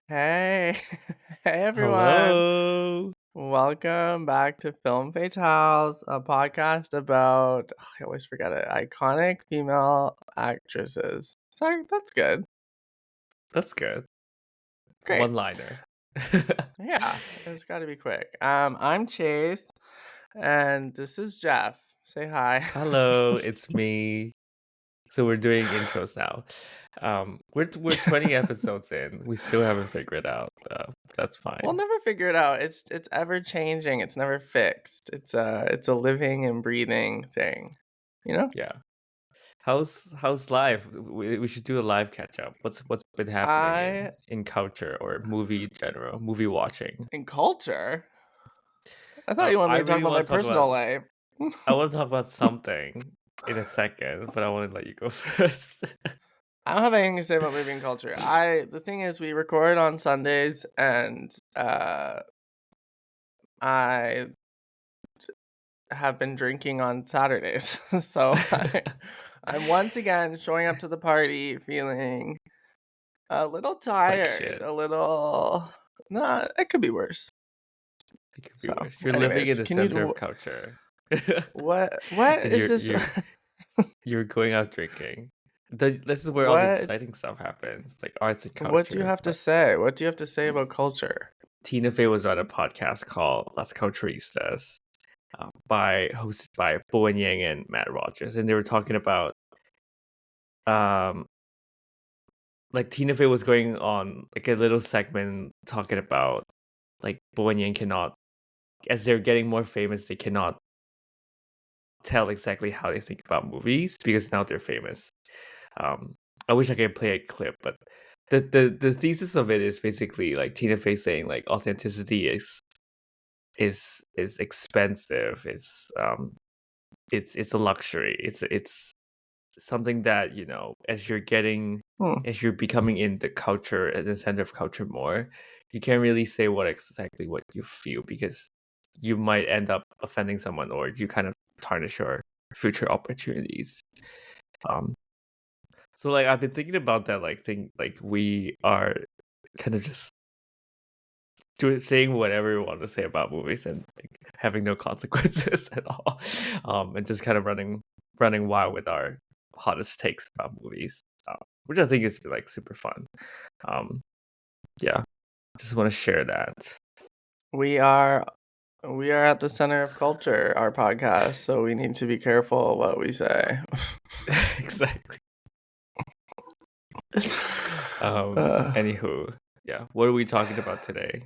Hey, hey everyone. Hello. Welcome back to Film Fatales, a podcast about, I always forget it, iconic female actresses. Sorry, that's good. That's good. Great. One liner. Yeah, it's got to be quick. I'm Chase, and this is Jeff. Say hi. Hello, it's me. So we're doing intros now. We're 20 episodes in. We still haven't figured it out. That's We'll fine. never figure it out. It's ever changing. It's never fixed. It's a living and breathing thing. You know? Yeah. How's life? We should do a live catch up. What's been happening I in culture or movie in general, movie watching? In culture? I thought you wanted I me to talk really about my want to talk about personal life. I want to talk about something in a second, but I want to let you go first. I don't have anything to say about movie and culture. The thing is we record on Sundays and I have been drinking on Saturdays. So I'm once again showing up to the party feeling a little Like tired, shit. a little not it could be worse. It could be So, worse. You're living in anyways, the can you center of culture. what And is you're this you're you're going out drinking. This is where all the what exciting stuff happens, like arts and what do you culture. have to But say? What do you have to say about culture? Tina Fey was on a podcast called Las Culturistas, hosted by Bowen Yang and Matt Rogers, and they were talking about um like Tina Fey was going on like a little segment talking about like Bowen Yang cannot, as they're getting more famous, they cannot tell exactly how they think about movies because now they're famous. Um, I wish I could play a clip, but the thesis of it is basically like Tina Fey saying like authenticity is expensive. It's a luxury. It's something that as Hmm. as you're becoming in the culture at the center of culture more, you can't really say what you feel because you might end up offending someone or you kind of tarnish your future opportunities. Um, so like I've been thinking about that thing like we are kind of just saying whatever we want to say about movies and like having no consequences at all, and just kind of running wild with our hottest takes about movies, which I think is like super fun. Um, yeah, just want to share that. We are we are at the center of culture, our podcast, so we need to be careful what we say. Exactly. Uh, Anywho, yeah, what are we talking about today?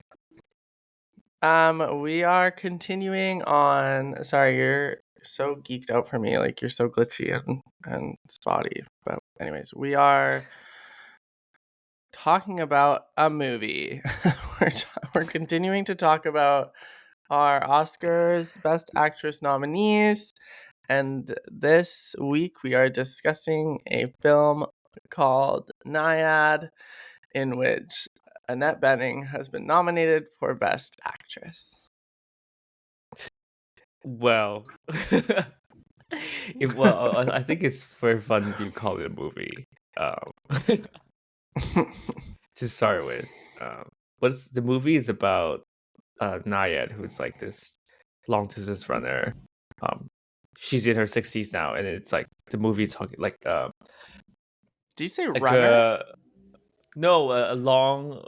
we are continuing on. Sorry, you're so geeked out for me. Like you're so glitchy and spotty. But anyways, we are talking about a movie. We're continuing to talk about our Oscars Best Actress nominees. And this week we are discussing a film called Nyad, in which Annette Bening has been nominated for Best Actress. Well, I think it's very fun that you call it a movie. To start with, um, what's the movie is about? Nyad, who's like this long distance runner. Um, she's in her 60s now, and it's like the movie talking Do you say like runner? a no a long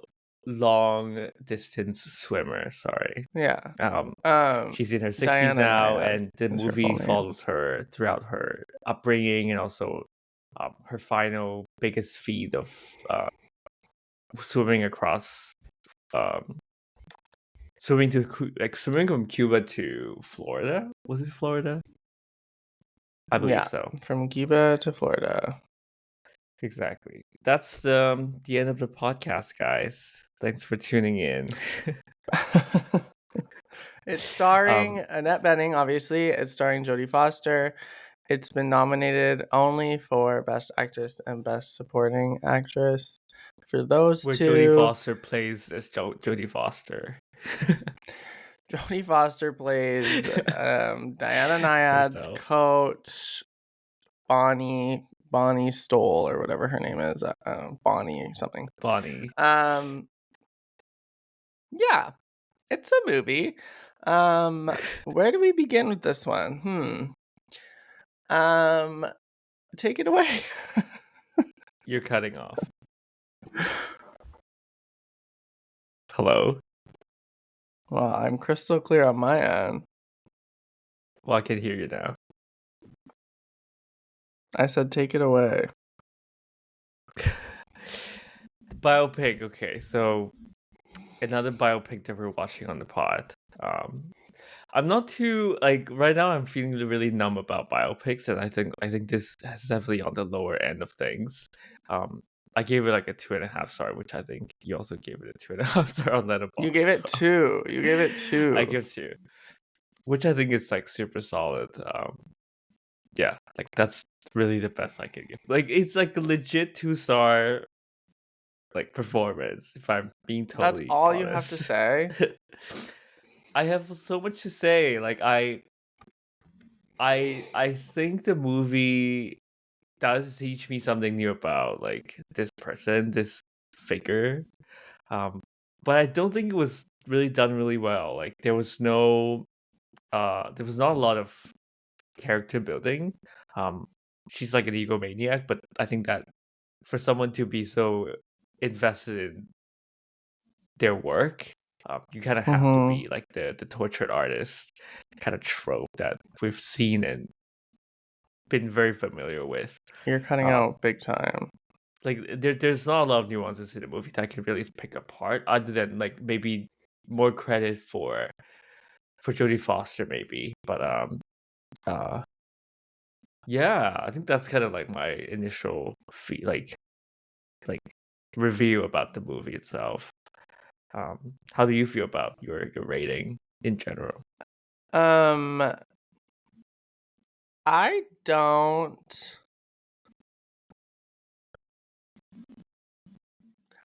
distance swimmer. Sorry. Yeah. Um, Um, she's in her 60s Diana now, Nyad and the is her full movie name. follows her throughout her upbringing and also her final biggest feat of swimming across um swimming from Cuba to Florida. Was it Florida? I believe Yeah, so. from Cuba to Florida. Exactly. That's the end of the podcast, guys. Thanks for tuning in. It's starring um, Annette Bening, obviously. It's starring Jodie Foster. It's been nominated only for Best Actress and Best Supporting Actress. For those where Jodie two, Foster plays as Jodie Foster. Jodie Foster plays Diana So Nyad's so coach, Bonnie Stoll, or whatever her name is. Bonnie something. Bonnie. Um, Yeah, it's a movie. Where do we begin with this one? Take it away. You're cutting off. Hello? Well, I'm crystal clear on my end. Well, I can hear you now. I said take it away. Biopic, okay, so another biopic that we're watching on the pod. I'm not too like right now. I'm feeling really numb about biopics, and I think this is definitely on the lower end of things. I gave it like a 2.5 star, which I think you also gave it a 2.5 star on You Letterboxd gave as it well. 2. You gave it 2. I give two, which I think is like super solid. Yeah, like that's really the best I can give. Like it's like a legit 2 star like performance. If I'm being That's totally all you have to honest, say? I have so much to say. Like I think the movie does teach me something new about like this person, this figure. But I don't think it was really done really well. Like there was not a lot of character building. Um she's like an egomaniac, but I think that for someone to be so invested in their work, you kind of have to Mm-hmm. be like the tortured artist kind of trope that we've seen and been very familiar with. You're cutting Um, out big time. like there's not a lot of nuances in the movie that I can really pick apart, other than like maybe more credit for Jodie Foster maybe. But uh, yeah, I think that's kind of like my initial like review about the movie itself. How do you feel about your rating in general? Um, I don't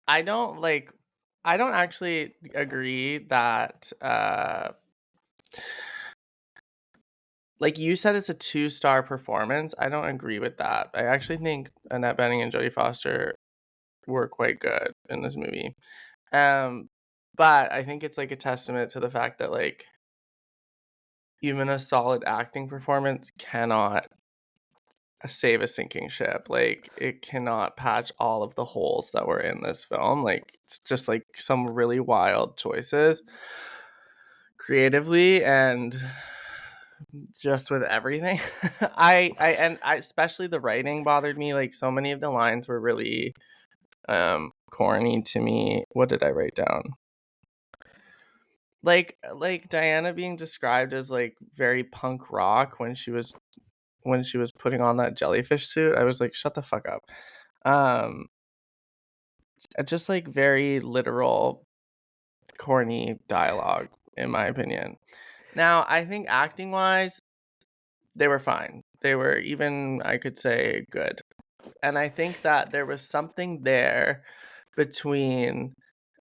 I don't like I don't actually agree that like you said it's a 2-star performance. I don't agree with that. I actually think Annette Bening and Jodie Foster were quite good in this movie. Um but I think it's like a testament to the fact that like even a solid acting performance cannot save a sinking ship. Like it cannot patch all of the holes that were in this film. Like it's just like some really wild choices creatively and just with everything. I especially the writing bothered me. Like so many of the lines were really corny to me. What did I write down? Like Diana being described as like very punk rock when she was putting on that jellyfish suit. I was like, shut the fuck up. Um just like very literal corny dialogue in my opinion. Now, I think acting wise, they were fine. They were even I could say good. And I think that there was something there between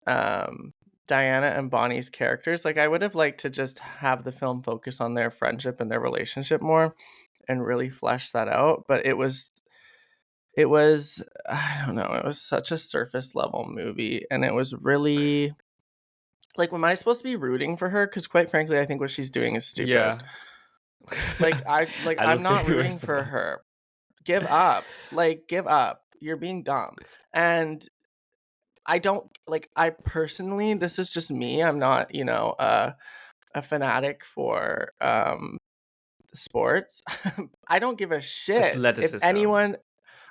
um Diana and Bonnie's characters. Like I would have liked to just have the film focus on their friendship and their relationship more and really flesh that out, but it was I don't know, it was such a surface level movie and it was really like am I supposed to be rooting for her cuz quite frankly I think what she's doing is stupid. Yeah. Like I I'm don't not think we were rooting for supposed. her. Give up. Like give up. You're being dumb. And I don't like I personally this is just me. I'm not, a fanatic for sports. I don't give a shit if Athleticism. anyone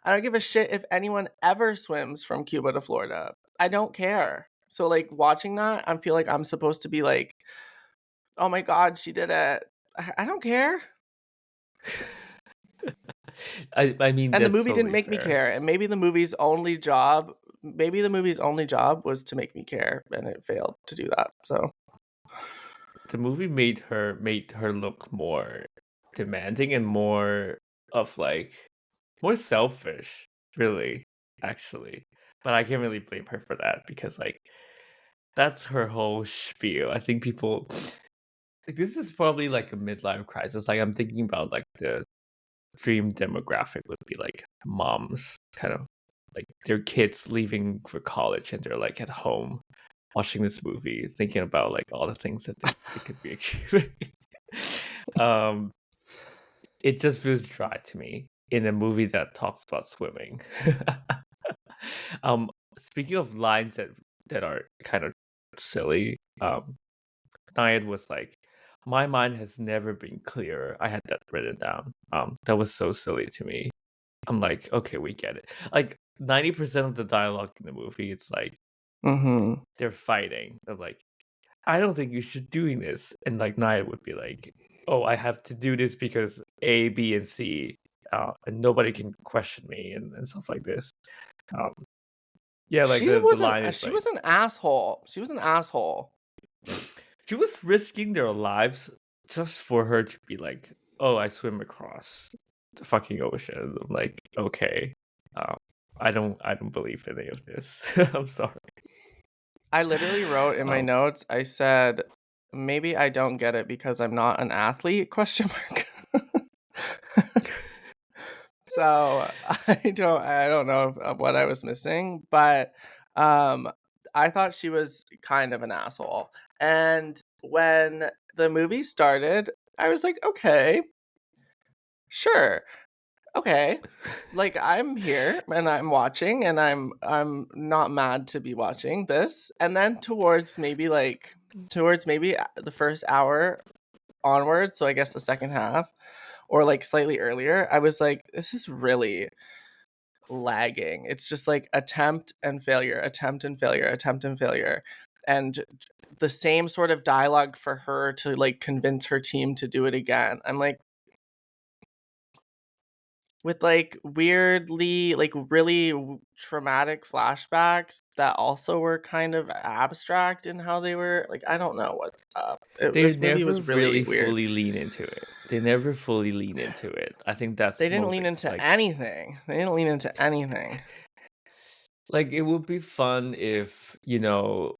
I don't give a shit if anyone ever swims from Cuba to Florida. I don't care. So like watching that, I feel like I'm supposed to be like, "Oh my god, she did it." I don't care. I mean And the that's movie didn't totally make me fair. care. And maybe the movie's only job was to make me care and it failed to do that. So, The movie made her look more demanding and more of like more selfish, really, actually. But I can't really blame her for that because like that's her whole spiel. I think people like this is probably like a midlife crisis. Like I'm thinking about like the dream demographic would be like moms, kind of like their kids leaving for college and they're like at home watching this movie, thinking about like all the things that they could be achieving. um, it just feels dry to me in a movie that talks about swimming. um, Speaking of lines that are kind of silly, Nyad was like, "My mind has never been clearer." I had that written down. That was so silly to me. I'm like, okay, we get it. Like 90% of the dialogue in the movie, it's like Mm-hmm. they're fighting. They're like, I don't think you should doing this. And like Naya would be like, oh, I have to do this because A, B, and C, and nobody can question me and stuff like this. Yeah, like the line is She like, was an asshole. She was an asshole. she was risking their lives just for her to be like, oh, I swim across the fucking ocean. I'm like, okay, I don't believe any of this. I'm sorry. I literally wrote in my notes, I said, maybe I don't get it because I'm not an athlete, question mark. So I don't know what I was missing, but I thought she was kind of an asshole. And when the movie started, I was like, okay, sure. Okay. Like I'm here and I'm watching and I'm not mad to be watching this. And then towards maybe the first hour onwards, so I guess the second half or like slightly earlier, I was like, this is really lagging. It's just like attempt and failure, attempt and failure, attempt and failure. And the same sort of dialogue for her to like convince her team to do it again. I'm like, with like weirdly like really traumatic flashbacks that also were kind of abstract in how they were like, I don't know what's up. They This movie never was really really weird. fully lean into it. They never fully lean into it. I think that's They didn't most lean into like anything. They didn't lean into anything. like it would be fun if, you know,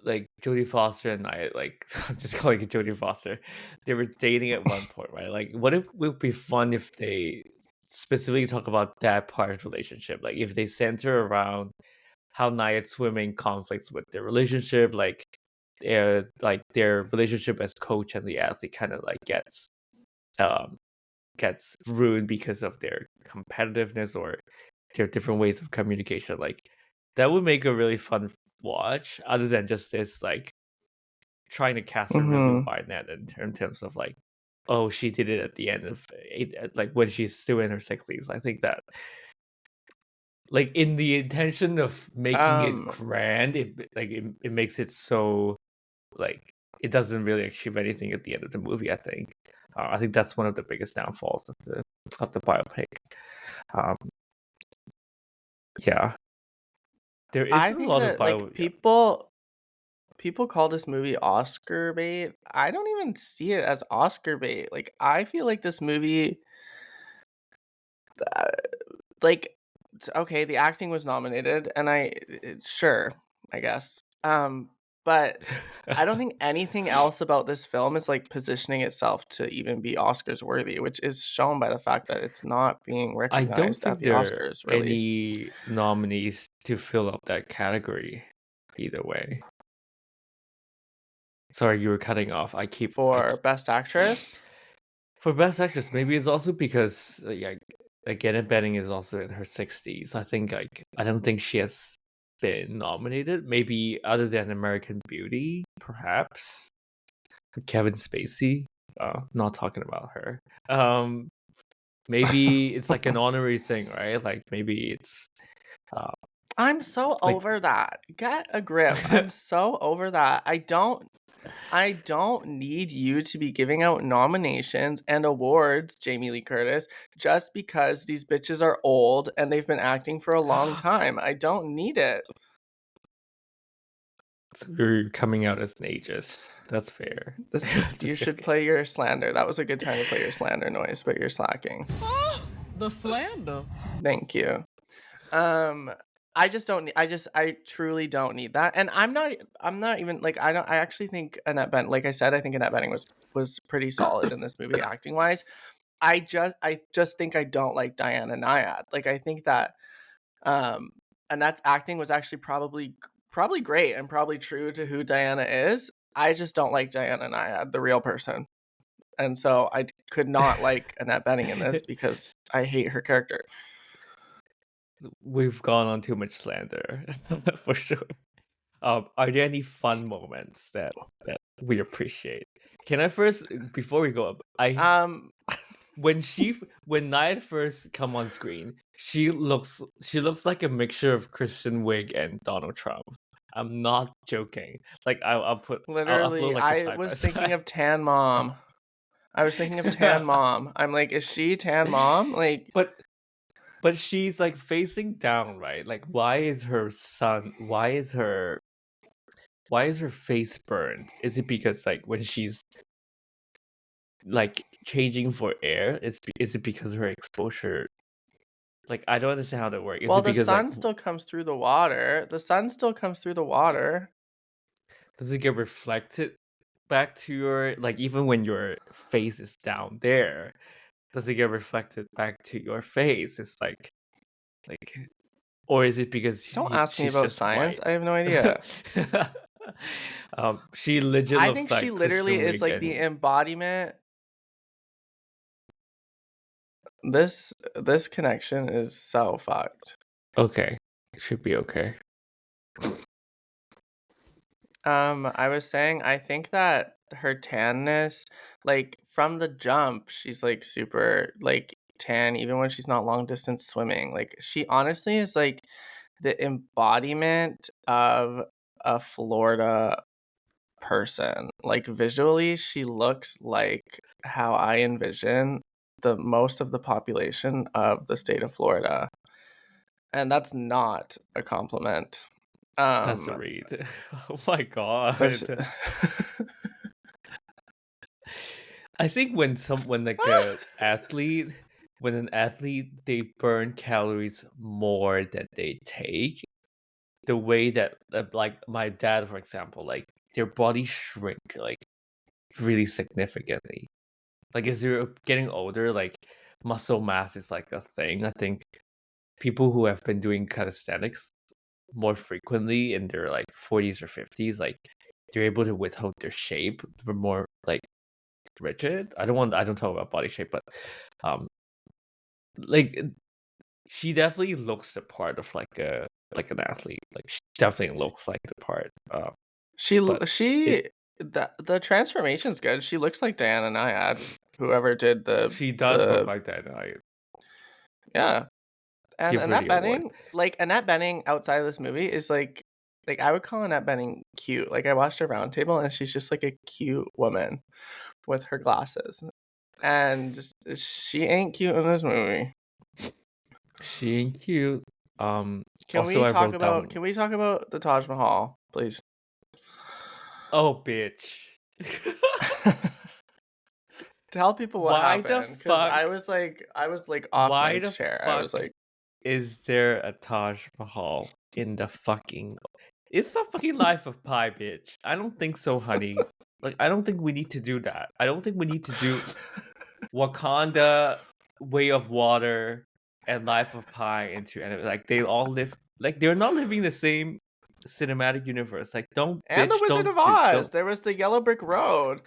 like Jodie Foster and I, like I'm just calling it Jodie Foster, they were dating at one point, right? Like what if it would be fun if they specifically talk about that part of the relationship? Like if they center around how Nyad swimming conflicts with their relationship, like their relationship as coach and the athlete kind of like um gets ruined because of their competitiveness or their different ways of communication. Like that would make a really fun watch, other than just this like trying to cast a really Mm-hmm. wide net in terms of like, oh, she did it at the end of like when she's still in her sick leave. I think that like in the intention of making it grand, it makes it so like it doesn't really achieve anything at the end of the movie. I think that's one of the biggest downfalls of the biopic. Um, yeah, there is I a think lot of that like people call this movie Oscar bait. I don't even see it as Oscar bait. Like I feel like this movie uh, like okay, the acting was nominated and sure, I guess. But I don't think anything else about this film is like positioning itself to even be Oscars worthy, which is shown by the fact that it's not being I don't recognized at think the there are Oscars, really. any nominees to fill up that category either way. Sorry, you were cutting off. For Best Actress, For Best Actress, maybe it's also because like Annette Bening is also in her 60s. I think like I don't think she has been nominated. Maybe other than American Beauty, perhaps Kevin Spacey. Not talking about her. Maybe it's like an honorary thing, right? Like maybe it's uh, I'm so like over that. Get a grip. I'm so over that. I don't need you to be giving out nominations and awards, Jamie Lee Curtis, just because these bitches are old and they've been acting for a long time. I don't need it. you're coming out as an ageist. That's fair. You Just should joking. play your slander. That was a good time to play your slander noise, but you're slacking. The slander. Thank you. I just don't. I truly don't need that. And I'm not even like I don't. I actually think Annette Bening. Like I said, I think Annette Bening was pretty solid in this movie acting wise. I just think I don't like Diana Nyad. Like I think that Annette's acting was actually probably probably great and probably true to who Diana is. I just don't like Diana Nyad, the real person. And so I could not like Annette Bening in this because I hate her character. We've gone on too much slander for sure. Are there any fun moments that we appreciate? Can I first, before we go up, when Nyad first come on screen, she looks like a mixture of Kristen Wiig and Donald Trump. I'm not joking. Like I'll literally, upload like a I side by was thinking side. of Tan Mom. I was thinking of Tan Mom. I'm like, is she Tan Mom? Like, but she's like facing down, right? Like, why is her face burned? Is it because like when she's like changing for air, is it because of her exposure? Like, I don't understand how that works. Is well, it the because like sun still comes through the water. The sun still comes through the water. does it get reflected back to your, like, even when your face is down there, does it get reflected back to your face? It's like or is it because Don't ask me she's about just science. white? I have no idea. She legit I looks think she like literally Kristen is Wiig like the and embodiment. This connection is so fucked. okay, it should be okay. I was saying I think that her tanness, like from the jump, she's like super like tan even when she's not long distance swimming. Like she honestly is like the embodiment of a Florida person. Like visually, she looks like how I envision the most of the population of the state of Florida. And that's not a compliment. That's a Um read. Oh my but sh- god. I think when like a athlete when an athlete they burn calories more than they take, the way that like my dad, for example, like their body shrink like really significantly. Like as you're getting older, like muscle mass is like a thing. I think people who have been doing calisthenics more frequently in their like 40s or 50s, like they're able to withhold their shape. They're more like rigid. I don't talk about body shape, but um like she definitely looks the part of like an athlete. Like she definitely looks like the part. But it the transformation's good. She looks like Diana Nyad, whoever did she does look the like that, and I yeah. And give her Annette the award. Bening, like Annette Bening outside of this movie is like I would call Annette Bening cute. Like I watched her roundtable and she's just like a cute woman with her glasses. And she ain't cute in this movie. She ain't cute. Can Also we I talk wrote about down. the Taj Mahal, please? Oh, bitch. Tell people what Why the happened cuz fuck? I was like off Why my the chair. I was fuck like is there a Taj Mahal in the fucking? It's not fucking Life of Pi, bitch. I don't think so, honey. Like, I don't think we need to do that. I don't think we need to do Wakanda, Way of Water, and Life of Pi into, and like they all live like they're not living the same cinematic universe. Like, don't and the bitch, Wizard don't of shoot, Oz. don't. There was the Yellow Brick Road.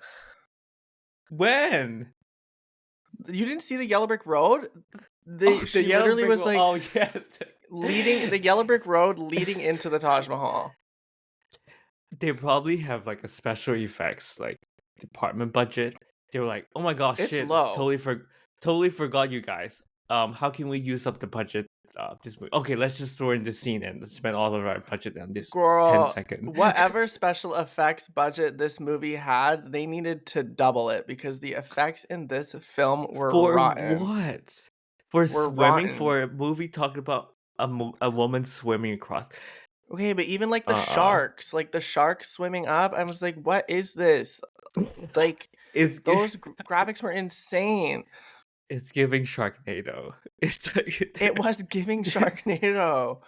When? You didn't see the Yellow Brick Road? Oh, the She yellow literally brick. was like Oh yes. leading the Yellow Brick Road leading into the Taj Mahal. They probably have like a special effects like department budget. They were like, oh my gosh, It's shit, low. totally forgot you guys. How can we use up the budget? This movie. Okay, let's just throw in this scene and spend all of our budget on this 10 Girl, second. whatever special effects budget this movie had, they needed to double it because the effects in this film were For rotten. what? For Were swimming? rotten. For a movie talking about a woman swimming across? Okay, but even like the sharks swimming up, I was like, what is this? Like, It's those graphics were insane. it's giving Sharknado. It's like, It was giving Sharknado.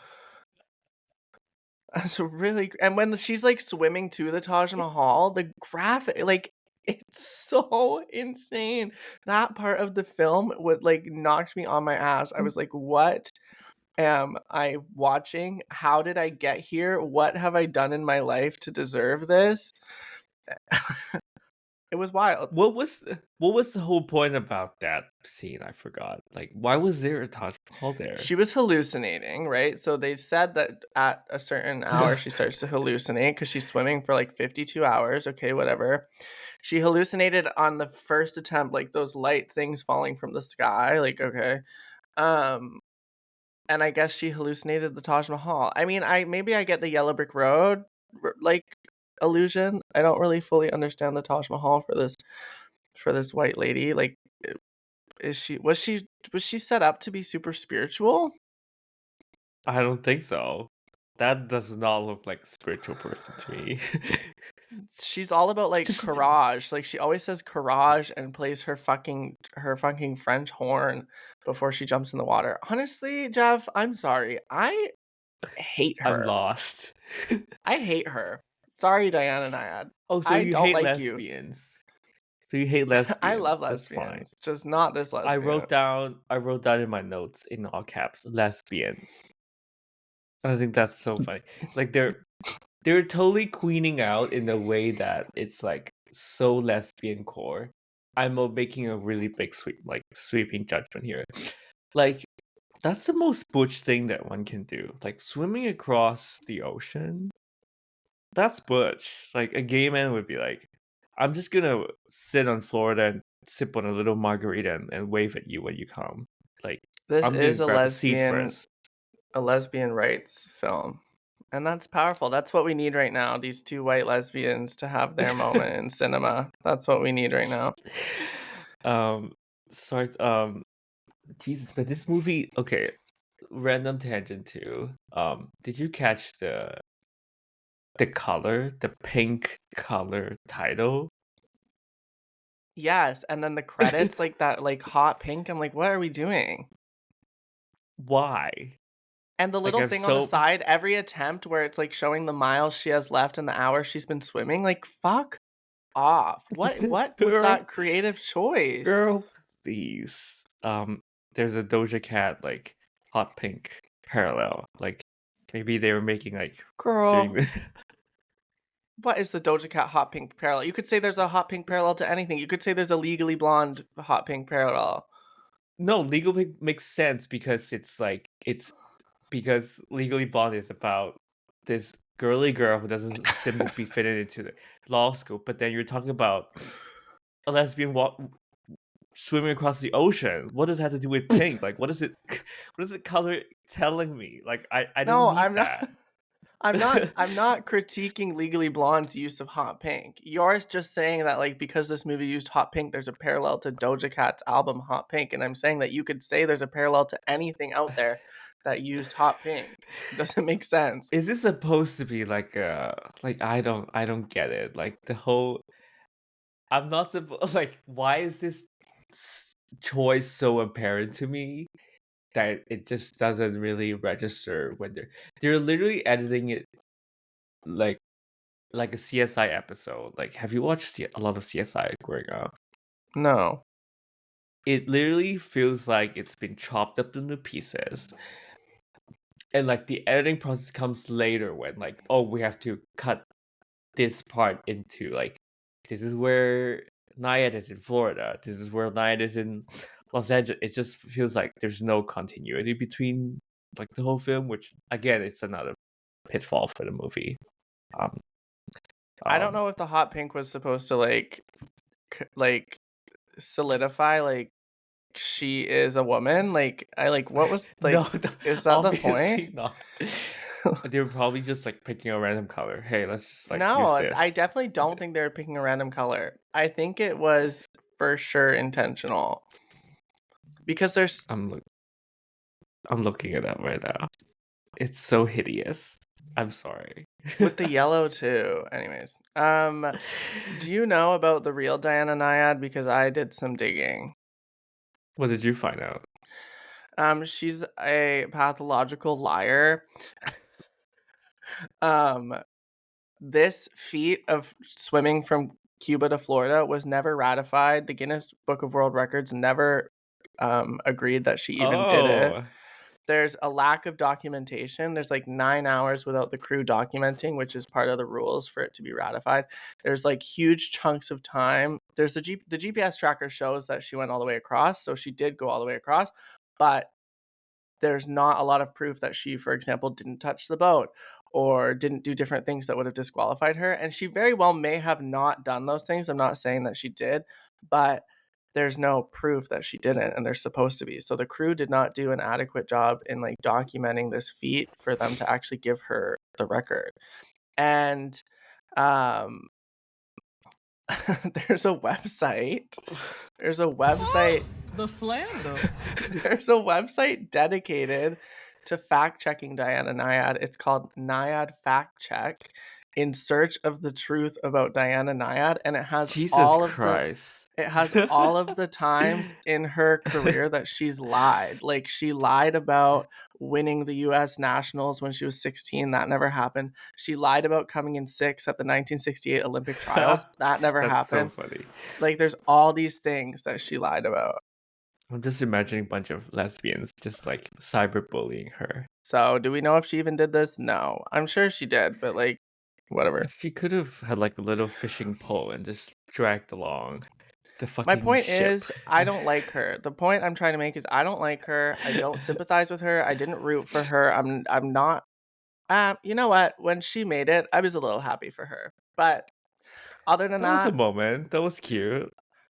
That's really, and when she's like swimming to the Taj Mahal, the graphic, like, it's so insane. That part of the film would like knocked me on my ass. I was like, what am I watching? How did I get here? What have I done in my life to deserve this? It was wild. What was the whole point about that scene? I forgot. Like, why was there a Taj Mahal there? She was hallucinating, right? So they said that at a certain hour she starts to hallucinate because she's swimming for like 52 hours. Okay, whatever. She hallucinated on the first attempt, like those light things falling from the sky. Like, okay. And I guess she hallucinated the Taj Mahal. I mean, maybe I get the Yellow Brick Road like illusion. I don't really fully understand the Taj Mahal for this white lady. Like, was she set up to be super spiritual? I don't think so. That does not look like a spiritual person to me. She's all about like Just courage. Like she always says courage and plays her fucking French horn before she jumps in the water. Honestly, Jeff, I'm sorry. I hate I'm her. lost. I hate her. Sorry, Diana Nyad. Oh, so I you don't hate like you. lesbians. So you hate lesbians. I love That's fine. lesbians, just not this lesbian. I wrote down in my notes in all caps, lesbians. I think that's so funny. Like they're totally queening out in a way that it's like so lesbian core. I'm making a really big sweeping judgment here. Like that's the most butch thing that one can do. Like swimming across the ocean. That's butch. Like a gay man would be like, I'm just gonna sit on Florida and sip on a little margarita and wave at you when you come. Like This I'm is gonna grab a seat first. a lesbian rights film. And that's powerful. That's what we need right now. These two white lesbians to have their moment in cinema. That's what we need right now. Sorry, Jesus, but this movie, okay, random tangent too. Did you catch the color, the pink color title? Yes, and then the credits like that like hot pink. I'm like, what are we doing? Why? And the little thing on the side, every attempt where it's like showing the miles she has left and the hours she's been swimming, like fuck off. What was that creative choice? Girl, please. There's a Doja Cat like hot pink parallel. Like maybe they were making like Girl. doing this. What is the Doja Cat hot pink parallel? You could say there's a hot pink parallel to anything. You could say there's a Legally Blonde hot pink parallel. No, Legal Pink makes sense because because Legally Blonde is about this girly girl who doesn't seem to be fitted into the law school, but then you're talking about a lesbian swimming across the ocean. What does that have to do with pink? Like, what is it color telling me? Like, I don't need that. I'm not critiquing Legally Blonde's use of hot pink. You're just saying that like because this movie used hot pink, there's a parallel to Doja Cat's album Hot Pink, and I'm saying that you could say there's a parallel to anything out there that used hot pink. It doesn't make sense. Is this supposed to be like I don't get it. Like the whole I'm not supposed like why is this choice so apparent to me that it just doesn't really register when they're literally editing it like a CSI episode. Like, have you watched a lot of CSI growing up? No. It literally feels like it's been chopped up into pieces. And like the editing process comes later when like, oh, we have to cut this part into like this is where Nyad is in Florida. This is where Nyad is in Los Angeles. It just feels like there's no continuity between like the whole film, which again, it's another pitfall for the movie. I don't know if the hot pink was supposed to like solidify like she is a woman. Like I like what was like no, is that the point? Not. They were probably just like picking a random color. Hey, let's just like no, use this. I definitely don't think they were picking a random color. I think it was for sure intentional. Because there's I'm looking it up right now. It's so hideous. I'm sorry. With the yellow too. Anyways, do you know about the real Diana Nyad? Because I did some digging. What did you find out? She's a pathological liar. This feat of swimming from Cuba to Florida was never ratified. The Guinness Book of World Records never agreed that she even did it. there's a lack of documentation. There's like 9 hours without the crew documenting, which is part of the rules for it to be ratified. There's like huge chunks of time. There's the GPS tracker shows that she went all the way across, so she did go all the way across, but there's not a lot of proof that she, for example, didn't touch the boat or didn't do different things that would have disqualified her. And she very well may have not done those things. I'm not saying that she did, but there's no proof that she didn't, and there's supposed to be. So the crew did not do an adequate job in like documenting this feat for them to actually give her the record. And um there's a website. There's a website. The slander. There's a website dedicated to fact checking Diana Nyad. It's called Nyad Fact Check, in search of the truth about Diana Nyad, and it has Jesus all of Christ. it has all of the times in her career that she's lied. Like, she lied about winning the US Nationals when she was 16. That never happened. She lied about coming in 6th at the 1968 Olympic trials. That never That's happened. so funny. Like, there's all these things that she lied about. I'm just imagining a bunch of lesbians just like cyberbullying her. So, do we know if she even did this? No. I'm sure she did, but like, whatever. She could have had like a little fishing pole and just dragged along the fucking My point ship. is, I don't like her. The point I'm trying to make is I don't like her. I don't sympathize with her. I didn't root for her. I'm not. You know what? When she made it, I was a little happy for her. But other than That was a that, moment. That was cute.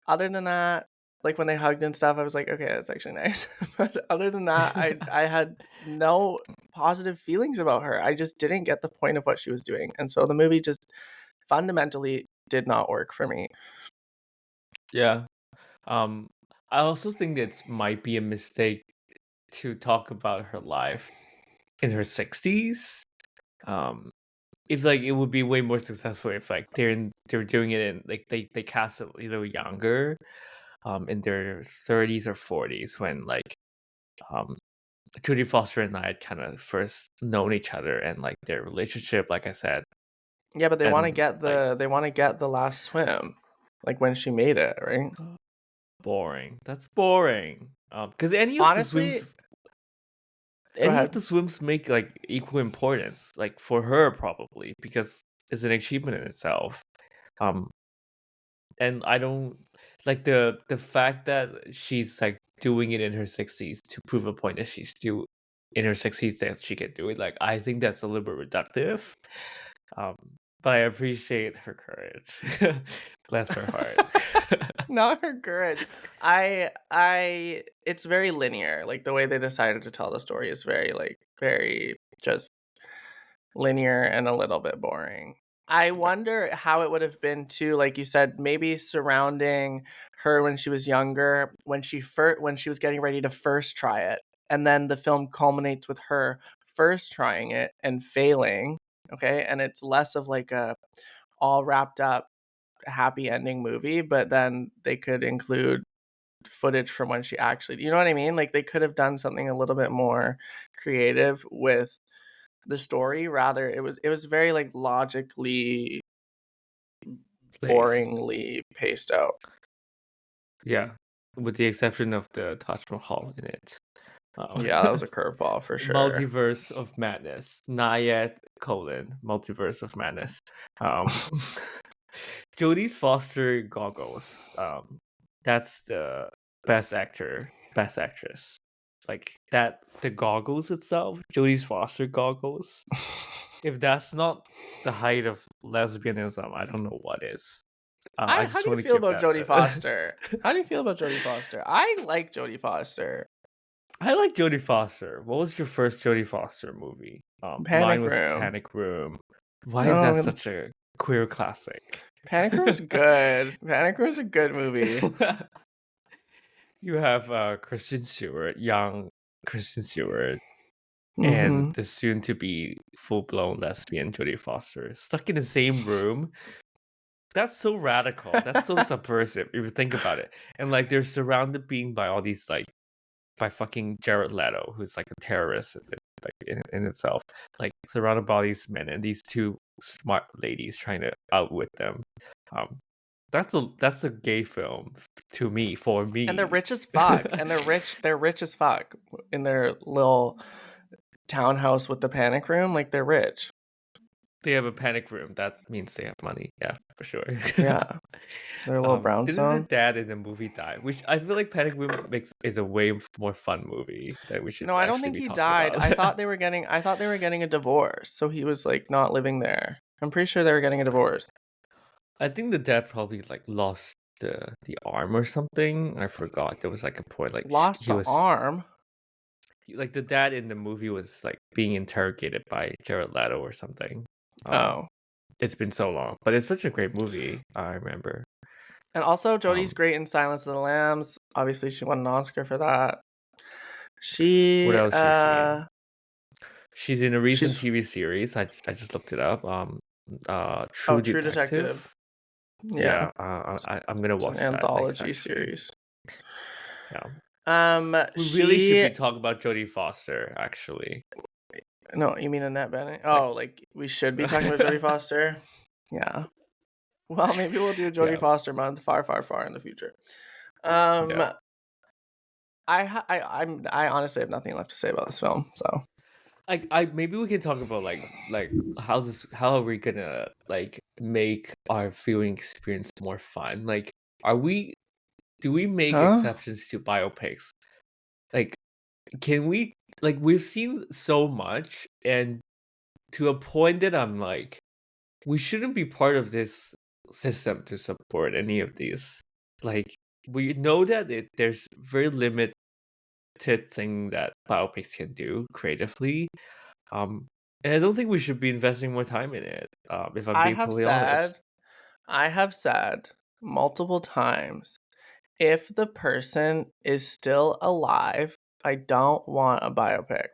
other than that, like when they hugged and stuff, I was like, okay, that's actually nice. But other than that, I had no positive feelings about her. I just didn't get the point of what she was doing. And so the movie just fundamentally did not work for me. Yeah. I also think it might be a mistake to talk about her life in her 60s. If like it would be way more successful if like they're doing it in like they cast it a little younger, in their 30s or 40s when like Jodie Foster and I had kind of first known each other and like their relationship, like I said. Yeah, but they want to And get like they want to get the last swim, like when she made it, right? boring. That's boring. Because Honestly, go any of ahead. the swims make like equal importance, like for her probably because it's an achievement in itself. And I don't like the fact that she's like doing it in her 60s to prove a point that she's still in her 60s that she can do it. Like I think that's a little bit reductive. But I appreciate her courage. Bless her heart. Not her courage. It's very linear. Like the way they decided to tell the story is very just linear and a little bit boring. I wonder how it would have been too, like you said, maybe surrounding her when she was younger, when she was getting ready to first try it, and then the film culminates with her first trying it and failing. Okay, and it's less of like a all wrapped up happy ending movie, but then they could include footage from when she actually, you know what I mean? Like they could have done something a little bit more creative with the story. Rather, it was very like logically Place. boringly paced out. Yeah, with the exception of the Taj Mahal in it. Yeah, that was a curveball for sure. Multiverse of Madness. Nyad : Multiverse of Madness. Jodie Foster goggles. That's the best actor, best actress. Like that, the goggles itself, Jodie Foster goggles. If that's not the height of lesbianism, I don't know what is. I How just do you want to feel give about that. Jodie Foster? How do you feel about Jodie Foster? I like Jodie Foster. I like Jodie Foster. What was your first Jodie Foster movie? Panic Mine was Room. Panic Room. Why is that such a queer classic? Panic Room is good. Panic Room is a good movie. You have Kristen Stewart, young Kristen Stewart, Mhm. and the soon-to-be full-blown lesbian Jodie Foster stuck in the same room. That's so radical. That's so subversive if you think about it. And like they're surrounded being by all these like by fucking Jared Leto, who's like a terrorist in itself. Like surrounded by all these men and these two smart ladies trying to outwit them. That's a gay film to me, for me. And they're rich as fuck. And they're rich as fuck in their little townhouse with the panic room. Like, they're rich. They have a panic room. That means they have money. Yeah, for sure. Yeah. Their little Didn't the brownstone. dad in the movie die? Which I feel like Panic Room is a way more fun movie that we should No, I don't actually think be he talking died. about. I thought they were getting a divorce. So he was like not living there. I'm pretty sure they were getting a divorce. I think the dad probably like lost the arm or something. I forgot. There was like a point like Lost he the was arm. like the dad in the movie was like being interrogated by Jared Leto or something. Oh. It's been so long, but it's such a great movie. I remember. And also Jodie's Um, great in Silence of the Lambs. Obviously she won an Oscar for that. She What else is she in? uh She's in a recent she's TV series. I just looked it up. True True Detective. Detective. Yeah. I'm gonna It's watch an that next, anthology actually. series. Yeah. We really should be She talking about Jodie Foster, actually. No, you mean Annette Bening? Oh, like we should be talking about Jodie Foster? Yeah. Well, maybe we'll do a Jodie Yeah. Foster month far, far, far in the future. Yeah. I honestly have nothing left to say about this film. So I maybe we can talk about like how are we gonna like make our viewing experience more fun? Like, do we make Huh? exceptions to biopics? Like, can we, like, we've seen so much, and to a point that I'm like, we shouldn't be part of this system to support any of these. Like, we know that there's very limited thing that biopics can do creatively. And I don't think we should be investing more time in it. If I'm being totally honest. I have said multiple times, if the person is still alive, I don't want a biopic.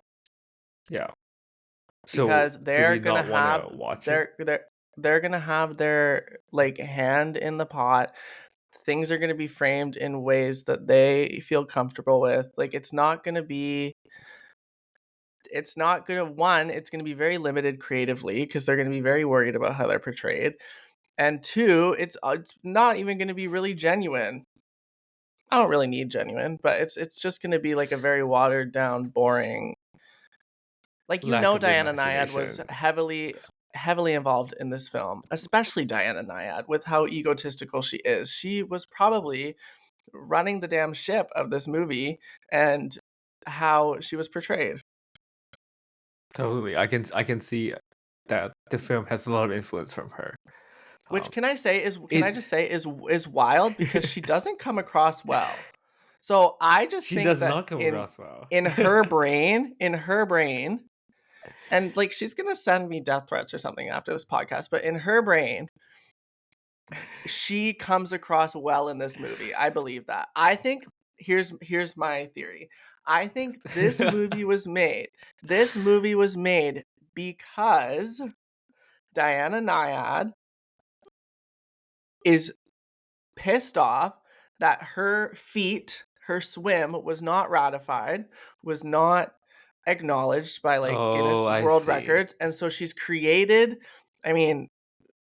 Yeah. Because So do they're we gonna not want have to watch it? they're gonna have their like hand in the pot. Things are gonna be framed in ways that they feel comfortable with. Like it's not gonna be it's gonna be very limited creatively because they're gonna be very worried about how they're portrayed. And two, it's not even gonna be really genuine. I don't really need genuine, but it's just gonna be like a very watered down, boring. Like Lack of Diana Nyad was imagination. heavily involved in this film, especially Diana Nyad with how egotistical she is. She was probably running the damn ship of this movie and how she was portrayed. Totally. I can see that the film has a lot of influence from her. Which can I just say is wild because she she doesn't come across well. So I just think does that not come across well. in her brain, and like she's gonna send me death threats or something after this podcast, but in her brain, she comes across well in this movie. I believe that. I think here's my theory. I think this movie was made. This movie was made because Diana Nyad is pissed off that her swim was not ratified, was not acknowledged by like Guinness Oh, I World see. Records, and so she's created, I mean,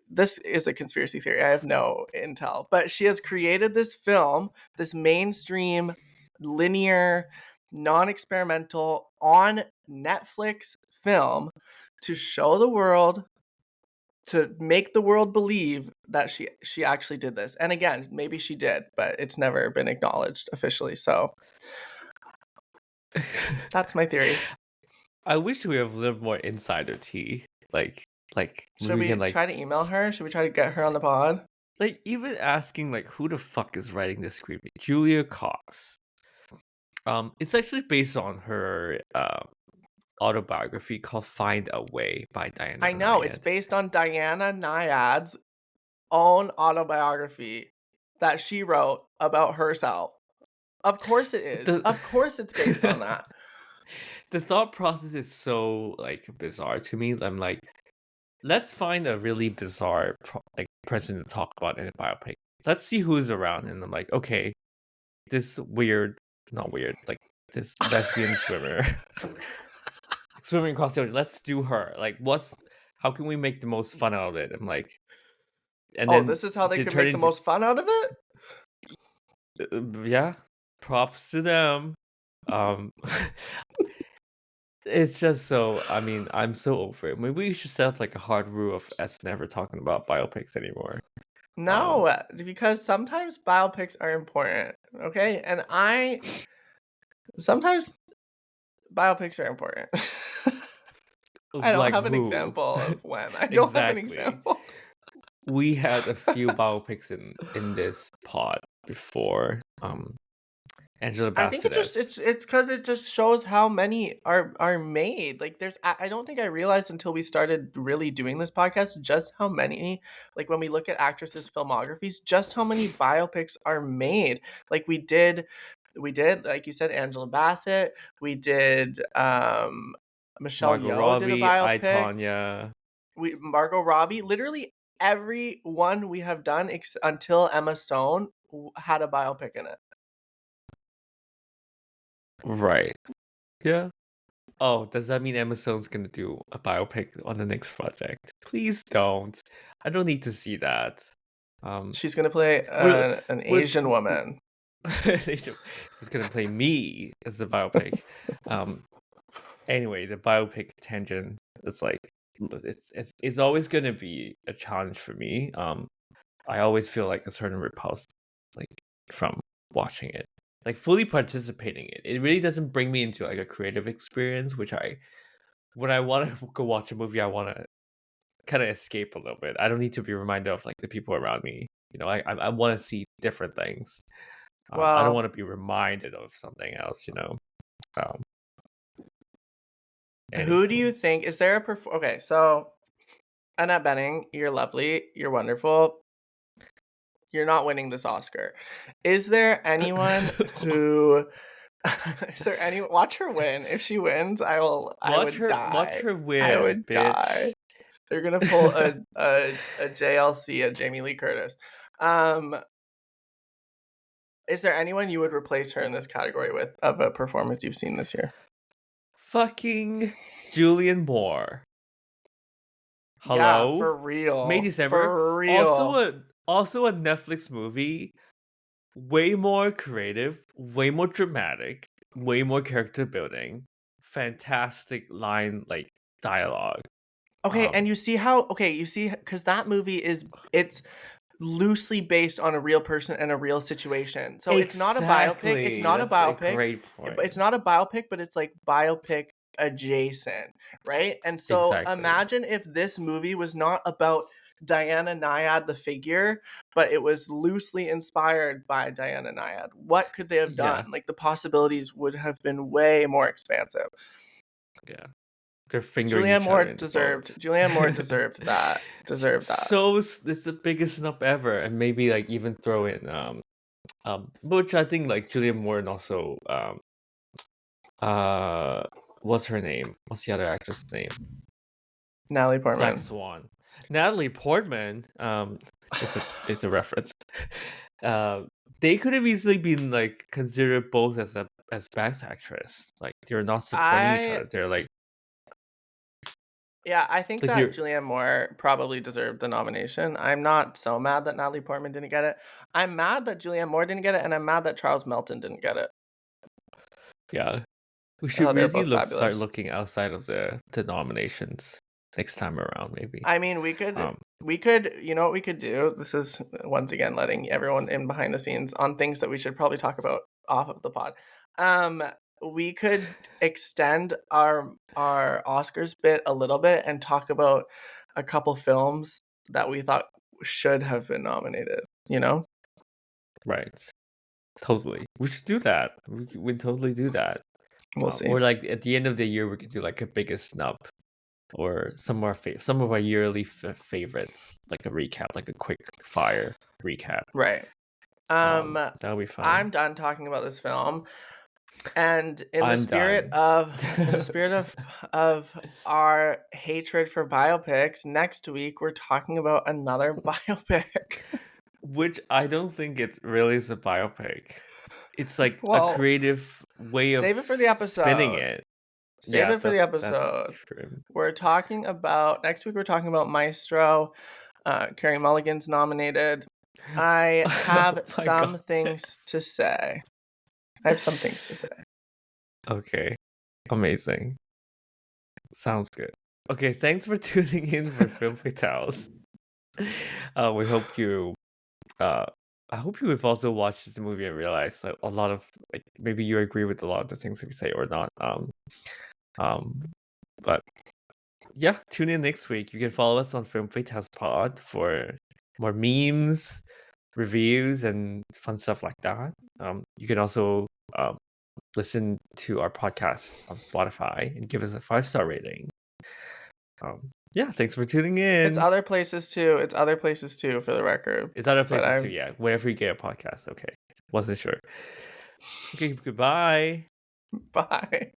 this is a conspiracy theory. I have no intel, but she has created this film, this mainstream, linear, non-experimental on Netflix film to show the world, to make the world believe that she actually did this. And again, maybe she did, but it's never been acknowledged officially. So that's my theory. I wish we have a little more insider tea. Like Should we can like try to email her? Should we try to get her on the pod? like even asking like who the fuck is writing this script? Julia Cox. It's actually based on her autobiography called Find a Way by Diana I know, Nyad. it's based on Diana Nyad's own autobiography that she wrote about herself. Of course it is. Of course it's based on that. The thought process is so like bizarre to me. I'm like, let's find a really bizarre person to talk about in a biopic. Let's see who's around, and I'm like, okay, this not weird, like this lesbian swimmer swimming across the ocean. Let's do her. Like, how can we make the most fun out of it? I'm like, and then this is how they they could turn make the into most fun out of it? Yeah, props to them. Um, it's just so. I mean, I'm so over it. Maybe we should set up like a hard rule of us never talking about biopics anymore. No, because sometimes biopics are important, okay? And sometimes biopics are important. I don't Like have an who? example of when. I don't have an Exactly. example. We had a few biopics in this pod before. Angela I think it Bassett just as it's because it just shows how many are made. Like I don't think I realized until we started really doing this podcast just how many, like when we look at actresses' filmographies, just how many biopics are made. Like we did like you said, Angela Bassett. We did Michelle Margot Yeoh did a Robbie, I, biopic. Tonya. We Margot Robbie. Literally every one we have done until Emma Stone had a biopic in it. Right. Yeah. Oh, does that mean Emma Stone's gonna do a biopic on the next project? Please don't. I don't need to see that. She's gonna play We're an we're Asian woman. It's gonna play me as the biopic. Anyway, the biopic tangent. It's like it's always gonna be a challenge for me. I always feel like a certain repulse, like from watching it, like fully participating in it. It really doesn't bring me into like a creative experience, which when I want to go watch a movie, I want to kind of escape a little bit. I don't need to be reminded of like the people around me. You know, I want to see different things. I don't Well, want to be reminded of something else. You know. Um, who do anywho. you think is there a okay? So Annette Bening, you're lovely, you're wonderful. You're not winning this Oscar. Is there anyone who? Is there any? Watch her win. If she wins, I would Watch die. her I win, would die. bitch. They're gonna pull a JLC, a Jamie Lee Curtis. Is there anyone you would replace her in this category with of a performance you've seen this year? Fucking Julianne Moore. Yeah, Hello? for May real. December. For real. Also a Netflix movie. Way more creative, way more dramatic, way more character building. Fantastic line like dialogue. Okay, and you see because that movie it's loosely based on a real person and a real situation. So it's not a biopic. It's Exactly. not a That's a biopic. great But point. it's not a biopic, but it's like biopic adjacent, right? And so Exactly. imagine if this movie was not about Diana Nyad the figure, but it was loosely inspired by Diana Nyad. What could they have done? Yeah. Like the possibilities would have been way more expansive. Yeah. They're fingering each other in the boat. Julianne Moore deserved that. So it's the biggest snub ever, and maybe like even throw in which I think like Julianne Moore and also what's her name? What's the other actress' name? Natalie Portman. Black Swan. Natalie Portman. It's a reference. They could have easily been like considered both as best actress. Like they're not supporting each other. They're like. Yeah, I think Like that Julianne Moore probably deserved the nomination. I'm not so mad that Natalie Portman didn't get it. I'm mad that Julianne Moore didn't get it, and I'm mad that Charles Melton didn't get it. Yeah. We I should thought they were really both start fabulous. looking outside of the nominations next time around, maybe. I mean, we could, you know what we could do? This is once again letting everyone in behind the scenes on things that we should probably talk about off of the pod. We could extend our Oscars bit a little bit and talk about a couple films that we thought should have been nominated, you know? Right. Totally. We should do that. We totally do that. We'll see. Or like at the end of the year, we could do like a biggest snub, or some of our yearly favorites, like a recap, like a quick fire recap. Right. That'll be fun. I'm done talking about this film. And in the spirit of our hatred for biopics, next week we're talking about another biopic. Which I don't think it really is a biopic. It's like Well, a creative way of save it for the episode. spinning it. Save it for the episode. We're talking about next week. We're talking about Maestro. Carey Mulligan's nominated. I have Oh my some God. things to say. I have some things to say. Okay. Amazing. Sounds good. Okay, thanks for tuning in for Film Fatales. We hope you I hope you have also watched this movie and realized that a lot of like maybe you agree with a lot of the things we say or not. But yeah, tune in next week. You can follow us on Film Fatales Pod for more memes, reviews, and fun stuff like that. You can also listen to our podcast on Spotify and give us a 5-star rating. Yeah, thanks for tuning in. It's other places too. It's other places too, for the record. It's other But places too, yeah. Wherever you get a podcast. Okay. Wasn't sure. Okay, goodbye. Bye.